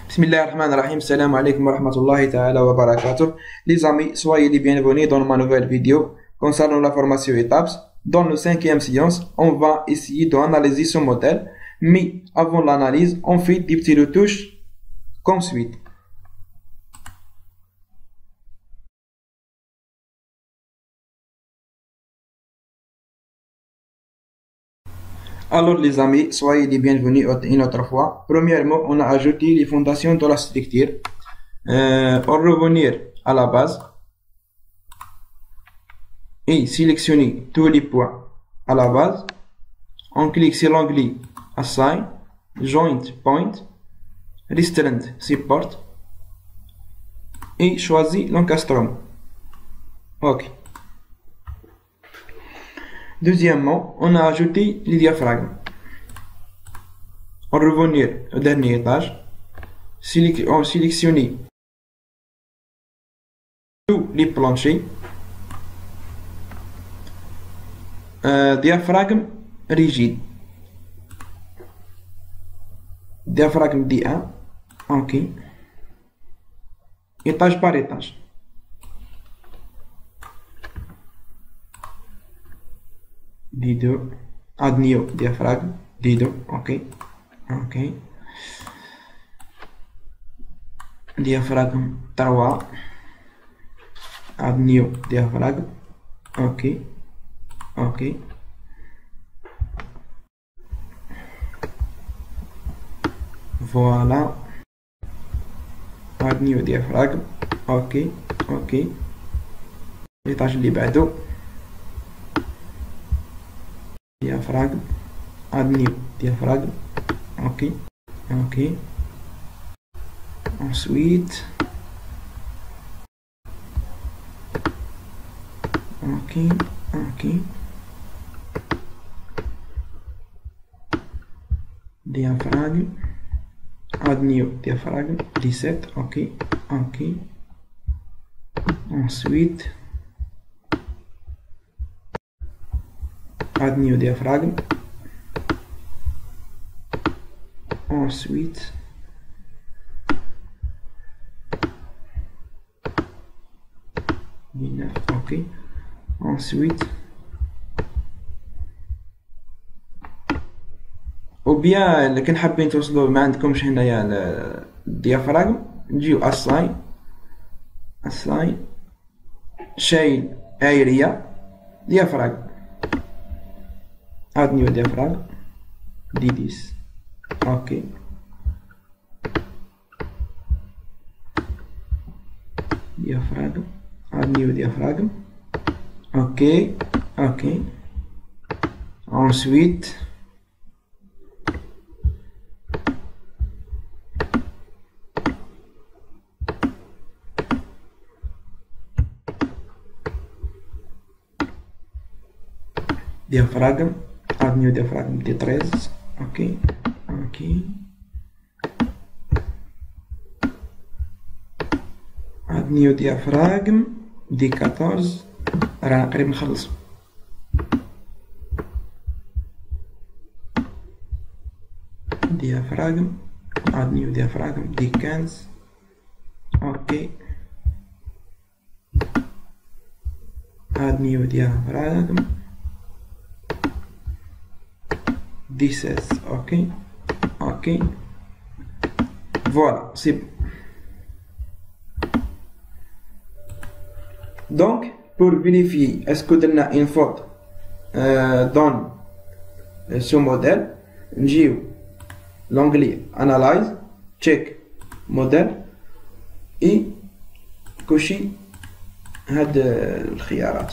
Bismillahirrahmanirrahim. Salam alaikum wa rahmatullahi ta'ala wa barakatuh. Les amis, soyez les bienvenus dans ma nouvelle vidéo concernant la formation étapes. Dans le cinquième séance, on va essayer d'analyser ce modèle. Mais avant l'analyse, on fait des petites retouches comme suit. Alors les amis, soyez les bienvenus une autre fois. Premièrement, on a ajouté les fondations de la structure. On revenir à la base et sélectionner tous les points à la base. On clique sur l'onglet Assign, Joint Point, Restreint Support et choisis l'encastrement. OK. Deuxièmement, on a ajouté les diaphragmes. On revenir au dernier étage. On sélectionne tous les planchers. Diaphragme rigide. Diaphragme D1. OK. Étage par étage. D2. Add new diaphragme. D2. OK. OK. Diaphragme 3. Add new diaphragme. OK. OK. Voilà. Add new diaphragme. OK. OK. l'étage اللي بعده diaphragme. Add new diaphragme. OK. OK. Ensuite, OK. OK. Diaphragme. Add new diaphragme. 17. OK. OK. Ensuite, add new diaphragme. Ensuite, OK. Ensuite, ou bien اللي كان حابين توصلوا ما عندكمش هنايا الديافراغم نجيو assign شايل area diaphragme. add new diaphragme D10. OK. diaphragme. add new diaphragme. OK. OK. Ensuite, diaphragme. Add new diaphragme D13. OK. OK. add new diaphragme D14. رانا قريب نخلص. diaphragme. add new diaphragme D15. OK. add new diaphragme D16. OK. OK. Voilà, c'est bon. Donc, pour vérifier est-ce que on a une faute dans ce modèle, نجيو l'onglet Analyse, check modèle et كوشي هاد الخيارات.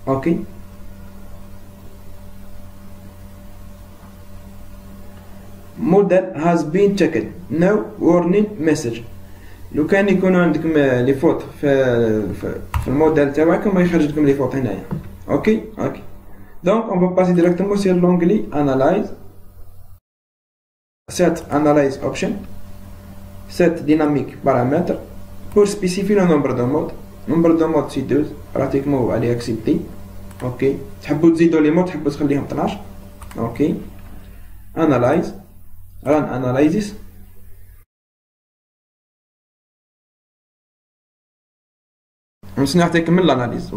OK. model has been checked. No warning message. لو كان يكونوا عندكم لي فوت في الموديل تاعكم ما يخرج لكم لي فوت هنايا. OK. OK. Donc on va passer directement sur l'onglet Analyse. Set Analyze Option. Set Dynamic Paramètres pour spécifier le nombre de modes. Nombre de modes c'est 2. Pratiquement allez accepter. اوكي. تحبوا تزيدوا لي مود، تحبوا تخليهم 12. اوكي. انالايز، ران اناليزيس. نستنى حتى يكمل الاناليز.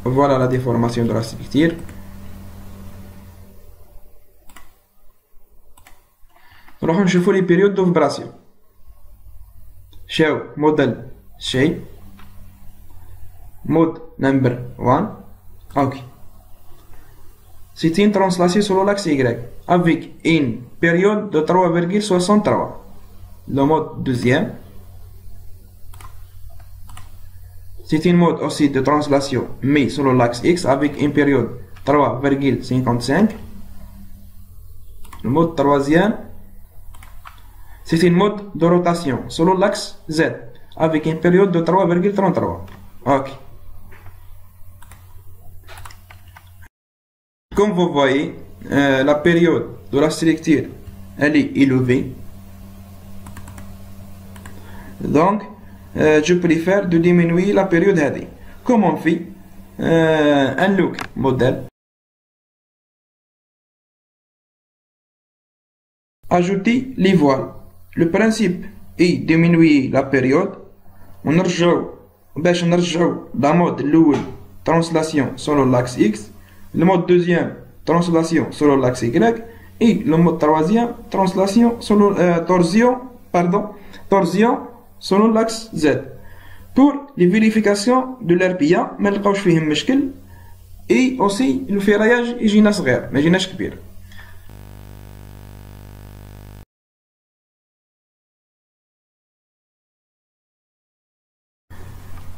فوالا لا ديفورماسيون دراسيك كتير. نروحو نشوفو لي بيريود دو فيبراسيون. شاو موديل شي mode number 1. Ok. C'est une translation sur l'axe Y avec une période de 3,63. Le mode deuxième. C'est une mode aussi de translation mais sur l'axe X avec une période 3,55. Le mode troisième. C'est une mode de rotation sur l'axe Z avec une période de 3,33. Ok. Comme vous voyez, la période de la structure elle est élevée. Donc, je préfère de diminuer la période هذه. Comment on fait un look modèle. Ajouter les voiles. Le principe est diminuer la période. ونرجعو باش نرجعو la mode الأول translation sur l'axe X. Le mode deuxième, translation sur l'axe Y, et le mode troisième, translation sur torsion sur l'axe Z. Pour les vérifications de l'RPA, ما نلقاوش فيهم مشكل. et aussi le ferraillage يجينا صغير ما يجيناش كبير.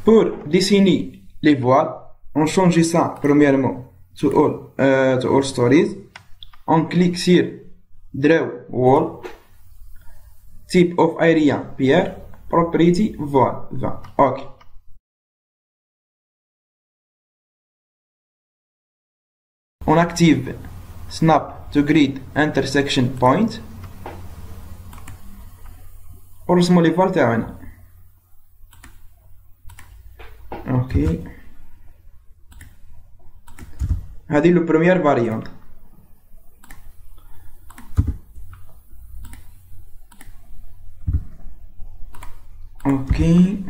Pour dessiner les voiles, on change ça premièrement to all stories. On clique sur draw wall, type of area pierre, property voile 20. Ok. On active snap to grid intersection point. ونرسمو لي فوال تاعنا. اوكي. هذه لو بروميير فاريانت. اوكي.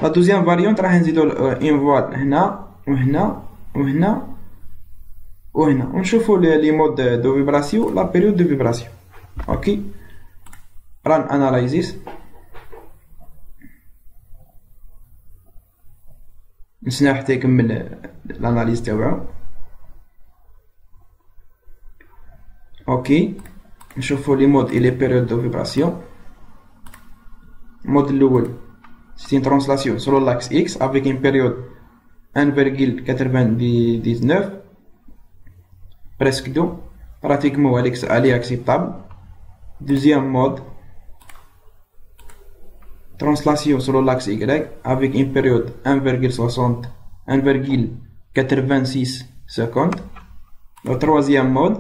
لا دوزيام فاريانت راح نزيدو ان فوال هنا وهنا وهنا وهنا ونشوفو لي مود دو فيبراسيون لا بيريود دو فيبراسيون. اوكي. ران اناليزيس. نستناو حتى يكمل الاناليز تاوعو. اوكي. نشوفو لي مود اي لي بيريود دو فيبراسيون. المود الاول c'est une translation sur l'axe X avec une période 1,99 presque 2 pratiquement elle est acceptable. Deuxième mode, translation sur l'axe Y avec une période 1,86 secondes. Le troisième mode,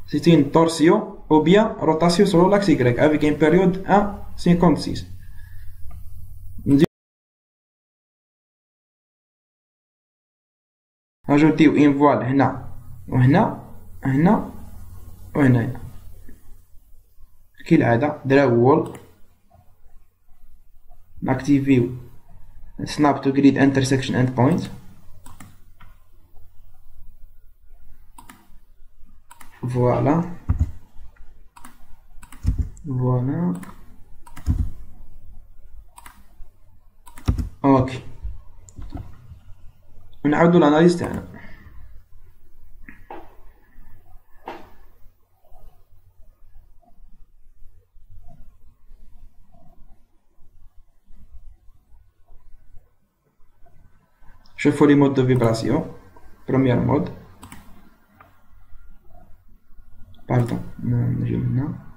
c'est une torsion ou bien rotation sur l'axe Y avec une période 1,56. نجيو une voile هنا وهنا هنا وهنا كالعادة draw wall. ناكتيفيو snap to grid intersection end point. فوالا اوكي. ونعاودو الاناليز تاعنا. شوفوا لي مود دو فيبراسيون. بروميير مود باردون نجيو هنا.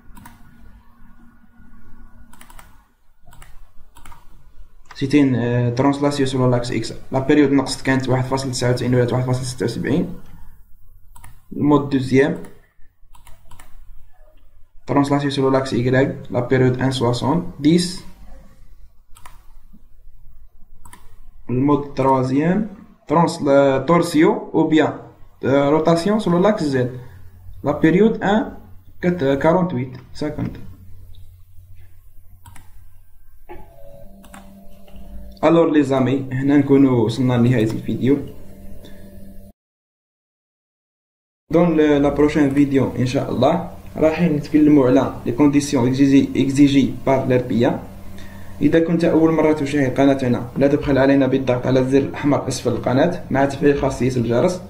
سيتي ان ترانسلاسيون سور لاكس اكس. لا بيريود نقصت كانت 1.99 ولات 1.76. المود دوزيام translation sur l'axe Y, la période 1,60, 10, le mode troisième, torsion ou bien rotation sur l'axe Z, la période 1,48 secondes. Alors les amis, هنا نكونوا وصلنا لنهاية الفيديو. Dans la prochaine vidéo إن شاء الله راح نتكلموا على les conditions exigées par l'RPA. إذا كنت أول مرة تشاهد قناتنا لا تبخل علينا بالضغط على الزر الأحمر أسفل القناة مع تفعيل خاصية الجرس.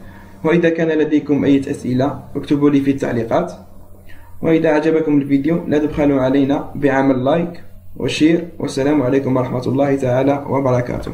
وإذا كان لديكم أي أسئلة اكتبوا لي في التعليقات. وإذا أعجبكم الفيديو لا تبخلوا علينا بعمل لايك وشير. والسلام عليكم ورحمة الله تعالى وبركاته.